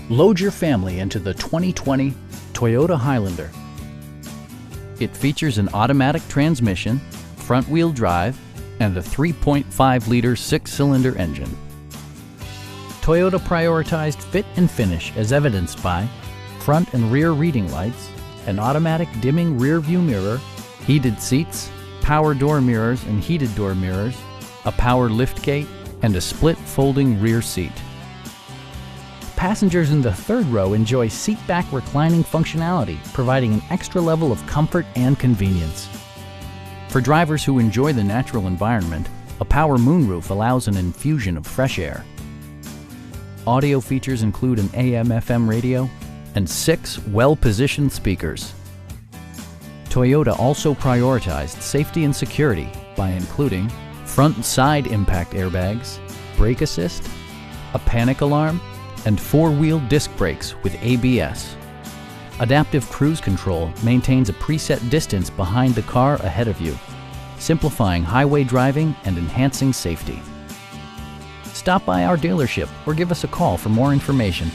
Load your family into the 2020 Toyota Highlander. It features an automatic transmission, front-wheel drive, and a 3.5-liter six-cylinder engine. Toyota prioritized fit and finish as evidenced by front and rear reading lights, an automatic dimming rear-view mirror, heated seats, power door mirrors and heated door mirrors, a power liftgate, and a split folding rear seat. Passengers in the third row enjoy seat-back reclining functionality, providing an extra level of comfort and convenience. For drivers who enjoy the natural environment, a power moonroof allows an infusion of fresh air. Audio features include an AM/FM radio and 6 well-positioned speakers. Toyota also prioritized safety and security by including front and side impact airbags, brake assist, a panic alarm, and 4-wheel disc brakes with ABS. Adaptive Cruise Control maintains a preset distance behind the car ahead of you, simplifying highway driving and enhancing safety. Stop by our dealership or give us a call for more information.